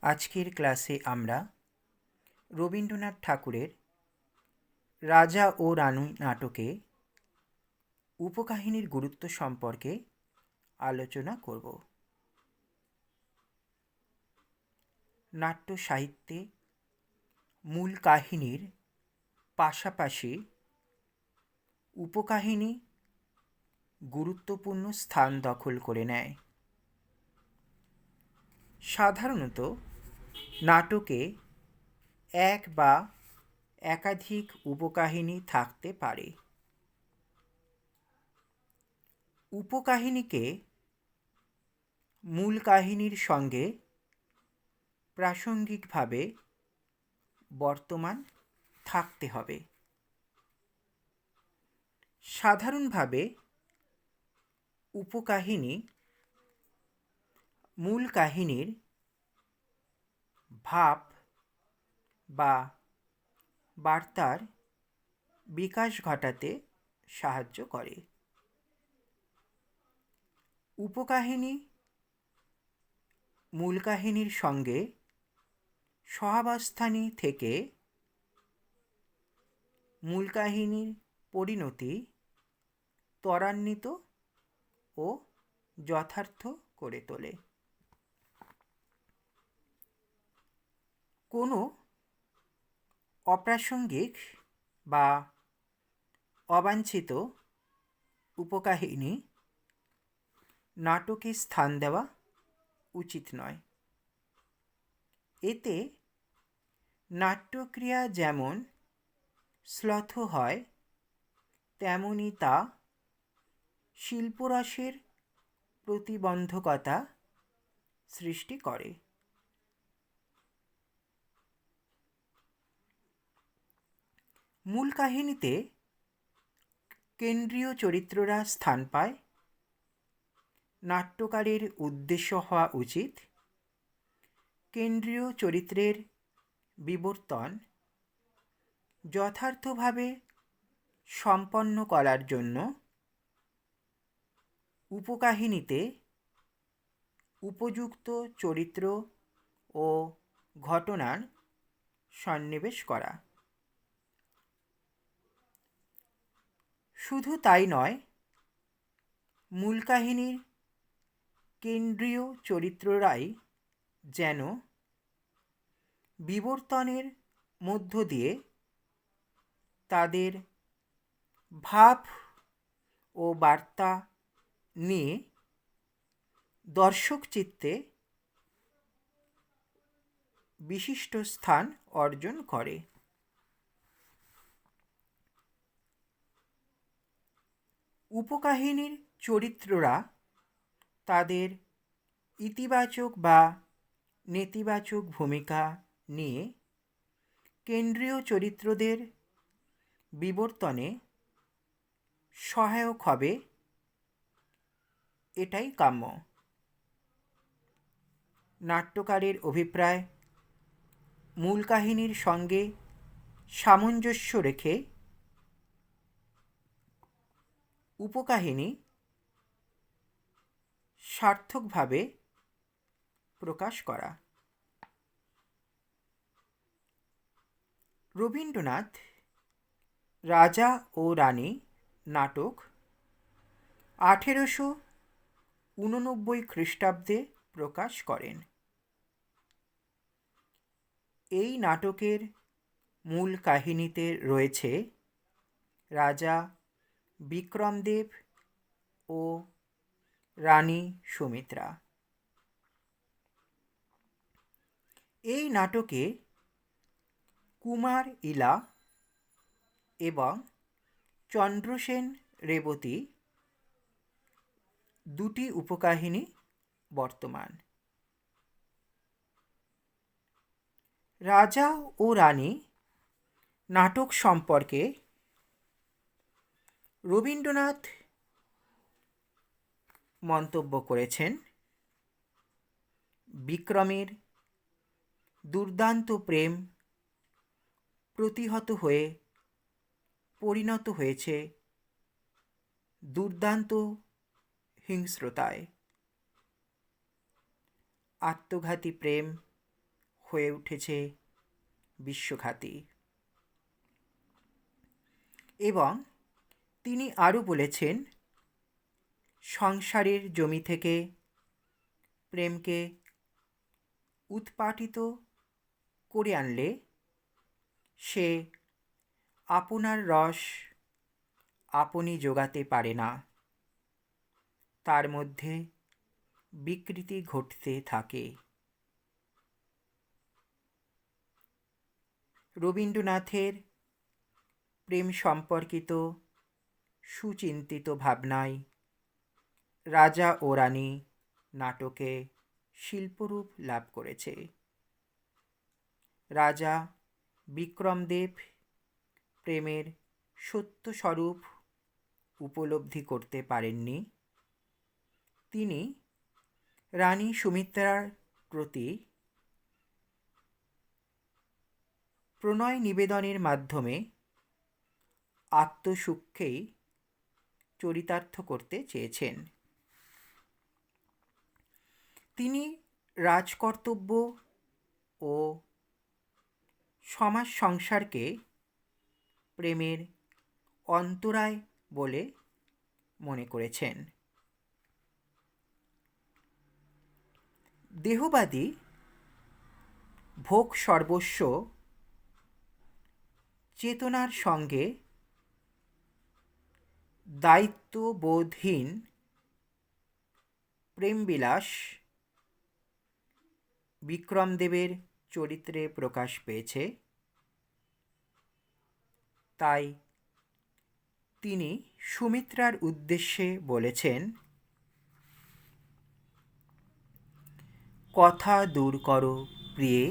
আজকের ক্লাসে আমরা রবীন্দ্রনাথ ঠাকুরের রাজা ও রানী নাটকে উপকাহিনীর গুরুত্ব সম্পর্কে আলোচনা করব। নাট্য সাহিত্যে মূল কাহিনীর পাশাপাশি উপকাহিনী গুরুত্বপূর্ণ স্থান দখল করে নেয়। সাধারণত নাটকে এক বা একাধিক উপকাহিনী থাকতে পারে। উপকাহিনীকে মূল কাহিনীর সঙ্গে প্রাসঙ্গিকভাবে বর্তমান থাকতে হবে। সাধারণভাবে উপকাহিনী মূল কাহিনীর ভাব বা বার্তার বিকাশ ঘটাতে সাহায্য করে। উপকাহিনী মূল কাহিনীর সঙ্গে সহাবস্থানে থেকে মূল কাহিনীর পরিণতি ত্বরান্বিত ও যথার্থ করে তোলে। কোনো অপ্রাসঙ্গিক বা অবাঞ্ছিত উপকাহিনী নাটকে স্থান দেওয়া উচিত নয়। এতে নাট্যক্রিয়া যেমন শ্লথ হয়, তেমনি তা শিল্পরসের প্রতিবন্ধকতা সৃষ্টি করে। মূল কাহিনীতে কেন্দ্রীয় চরিত্ররা স্থান পায়। নাট্যকারের উদ্দেশ্য হওয়া উচিত কেন্দ্রীয় চরিত্রের বিবর্তন যথার্থভাবে সম্পন্ন করার জন্য উপকাহিনীতে উপযুক্ত চরিত্র ও ঘটনার সন্নিবেশ করা। শুধু তাই নয়, মূল কাহিনীর কেন্দ্রীয় চরিত্ররাই যেন বিবর্তনের মধ্য দিয়ে তাদের ভাব ও বার্তা নিয়ে দর্শক চিত্তে বিশিষ্ট স্থান অর্জন করে। উপকাহিনীর চরিত্ররা তাদের ইতিবাচক বা নেতিবাচক ভূমিকা নিয়ে কেন্দ্রীয় চরিত্রদের বিবর্তনে সহায়ক হবে, এটাই কাম্য। নাট্যকারের অভিপ্রায় মূল কাহিনীর সঙ্গে সামঞ্জস্য রেখে উপকাহিনী সার্থকভাবে প্রকাশ করা। রবীন্দ্রনাথ রাজা ও রানী নাটক 1889 খ্রিস্টাব্দে প্রকাশ করেন। এই নাটকের মূল কাহিনীতে রয়েছে রাজা বিক্রমদেব ও রানী সুমিত্রা। এই নাটকে কুমার ইলা এবং চন্দ্রসেন রেবতী দুটি উপকাহিনী বর্তমান। রাজা ও রানী নাটক সম্পর্কে রবীন্দ্রনাথ মন্তব্য করেছেন, বিক্রমের দুর্দান্ত প্রেম প্রতিহত হয়ে পরিণত হয়েছে দুর্দান্ত হিংস্রতায়। আত্মঘাতী প্রেম হয়ে উঠেছে বিশ্বখ্যাতি। এবং তিনি আরও বলেছেন, সংসারের জমি থেকে প্রেমকে উৎপাটিত করে আনলে সে আপনার রস আপনি জোগাতে পারে না, তার মধ্যে বিকৃতি ঘটতে থাকে। রবীন্দ্রনাথের প্রেম সম্পর্কিত সুচিন্তিত ভাবনায় রাজা ও রানী নাটকে শিল্পরূপ লাভ করেছে। রাজা বিক্রমদেব প্রেমের সত্য স্বরূপ উপলব্ধি করতে পারেননি। তিনি রানী সুমিত্রার প্রতি প্রণয় নিবেদনের মাধ্যমে আত্মসুখকেই চরিতার্থ করতে চেয়েছেন। তিনি রাজকর্তব্য ও সমাজ সংসারকে প্রেমের অন্তরায় বলে মনে করেছেন। দেহবাদী ভোগ সর্বস্ব চেতনার সঙ্গে দায়িত্ববোধহীন প্রেমবিলাস বিক্রমদেবের চরিত্রে প্রকাশ পেয়েছে। তাই তিনি সুমিত্রার উদ্দেশ্যে বলেছেন, কথা দূর করো প্রিয়ে,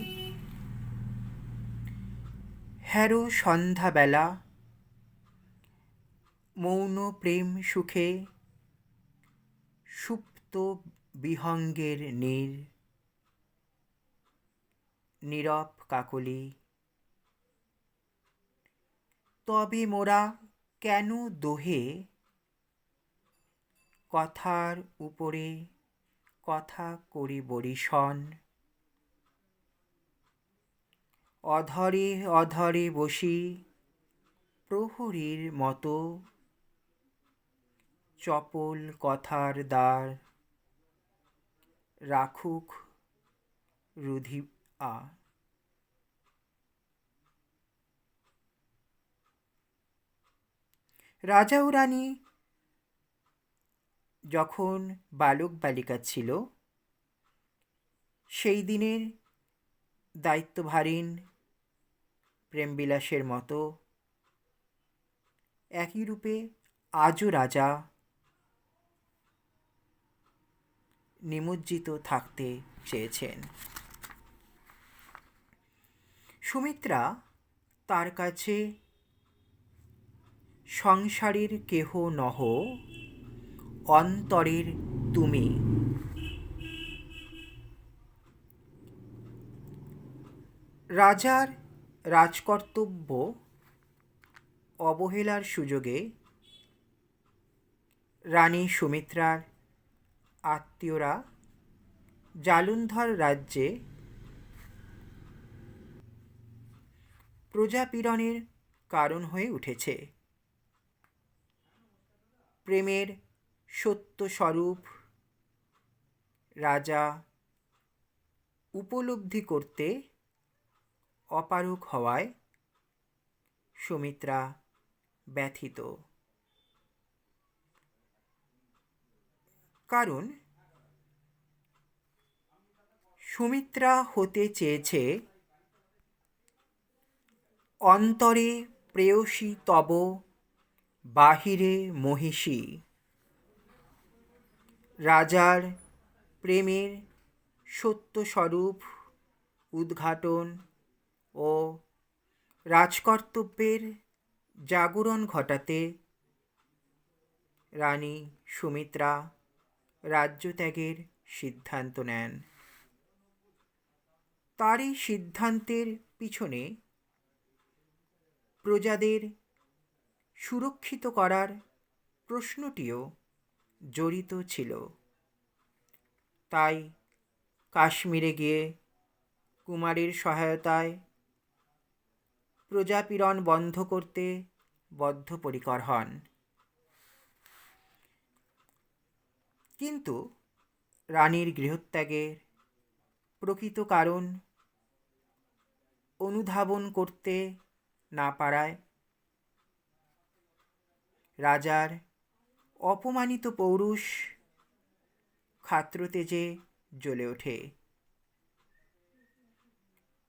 হ্যারো সন্ধ্যাবেলা, মৌন প্রেম সুখে সুপ্ত বিহঙ্গের নীরব কাকলি। তবে মোরা কেন দোহে কথার উপরে কথা করি বরিশন, অধরে অধরে বসি প্রহরীর মতো, চপল কথার দ্বার রাখুক রুধিয়া। রাজা ও রানী যখন বালক বালিকা ছিল, সেই দিনের দায়িত্বভারীন প্রেমবিলাসের মতো একই রূপে আজও রাজা নিমজ্জিত থাকতে চেয়েছেন। সুমিত্রা তার কাছে সংসারের কেহ নহ, অন্তরের তুমি। রাজার রাজকর্তব্য অবহেলার সুযোগে রানী সুমিত্রার আত্মীয়রা জালুন্ধর রাজ্যে প্রজাপীড়নের কারণ হয়ে উঠেছে। প্রেমের সত্য স্বরূপ রাজা উপলব্ধি করতে অপারগ হওয়ায় সুমিত্রা ব্যথিত। কারণ সুমিত্রা হতে চেয়েছে অন্তরে প্রেয়সী তব, বাহিরে মহিষী। রাজার প্রেমের সত্য স্বরূপ উদ্ঘাটন ও রাজকর্তব্যের জাগরণ ঘটাতে রানী সুমিত্রা রাজ্যত্যাগের সিদ্ধান্ত নেন। তার এই সিদ্ধান্তের পিছনে প্রজাদের সুরক্ষিত করার প্রশ্নটিও জড়িত ছিল। তাই কাশ্মীরে গিয়ে কুমারীর সহায়তায় প্রজাপীড়ন বন্ধ করতে বদ্ধপরিকর হন। কিন্তু রানীর গৃহত্যাগের প্রকৃত কারণ অনুধাবন করতে না পারায় রাজার অপমানিত পৌরুষ ক্ষাত্রতেজে জ্বলে ওঠে।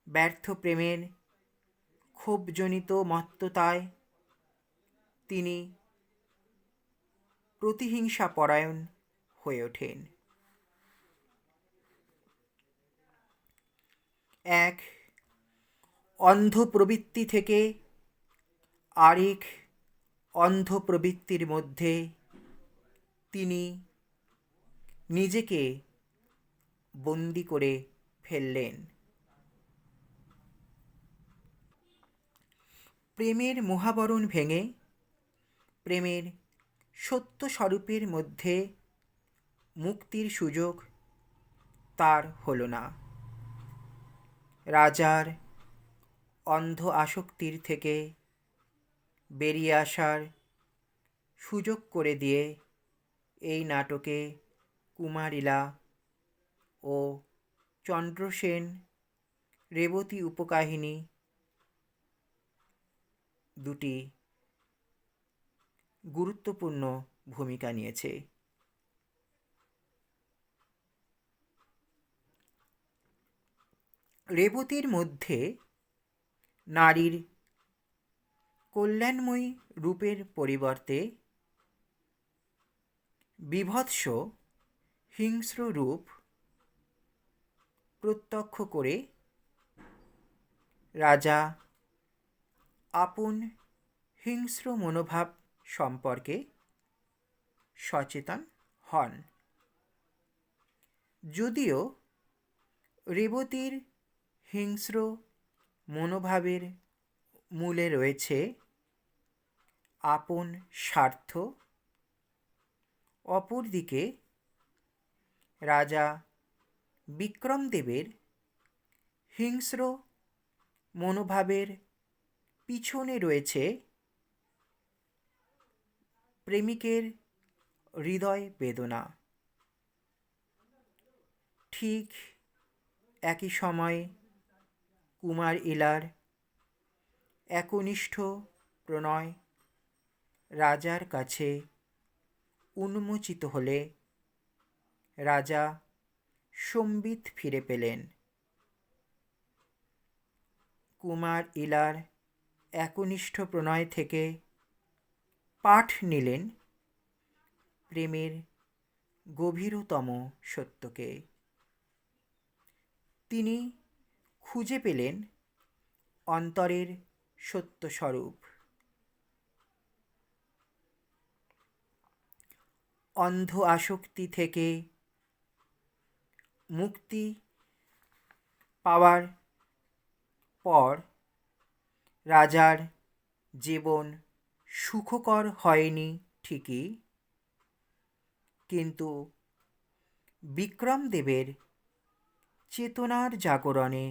ব্যর্থ প্রেমের ক্ষোভজনিত মত্ততায় তিনি প্রতিহিংসাপরায়ণ হয়ে ওঠেন। এক অন্ধ প্রবৃত্তি থেকে আরেক অন্ধ প্রবৃত্তির মধ্যে তিনি নিজেকে বন্দি করে ফেললেন। প্রেমের মহাবরণ ভেঙে প্রেমের সত্য স্বরূপের মধ্যে মুক্তির সুযোগ তার হল না। রাজার অন্ধ আসক্তির থেকে বেরিয়ে আসার সুযোগ করে দিয়ে এই নাটকে কুমারিলা ও চন্দ্রসেন রেবতী উপকাহিনী দুটি গুরুত্বপূর্ণ ভূমিকা নিয়েছে। রেবতীর মধ্যে নারীর কল্যাণময়ী রূপের পরিবর্তে বীভৎস হিংস্র রূপ প্রত্যক্ষ করে রাজা আপন হিংস্র মনোভাব সম্পর্কে সচেতন হন। যদিও রেবতীর হিংস্র মনোভাবের মূলে রয়েছে আপন স্বার্থ, অপরদিকে রাজা বিক্রমদেবের হিংস্র মনোভাবের পিছনে রয়েছে প্রেমিকের হৃদয় বেদনা। ঠিক একই সময়ে কুমার ইলার একনিষ্ঠ প্রণয় রাজার কাছে উন্মোচিত হলে রাজা সম্বিত ফিরে পেলেন। কুমার ইলার একনিষ্ঠ প্রণয় থেকে পাঠ নিলেন প্রেমের গভীরতম সত্যকে। তিনি খুঁজে পেলেন অন্তরের সত্যস্বরূপ। অন্ধ আসক্তি থেকে মুক্তি পাওয়ার পর রাজার জীবন সুখকর হয়নি ঠিকই, কিন্তু বিক্রমদেবের চেতনার জাগরণে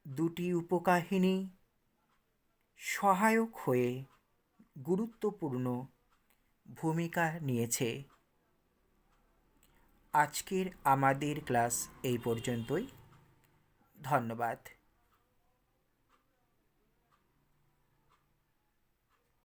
দুটি উপকাহিনী সহায়ক হয়ে গুরুত্বপূর্ণ ভূমিকা নিয়েছে। আজকের আমাদের ক্লাস এই পর্যন্তই। ধন্যবাদ।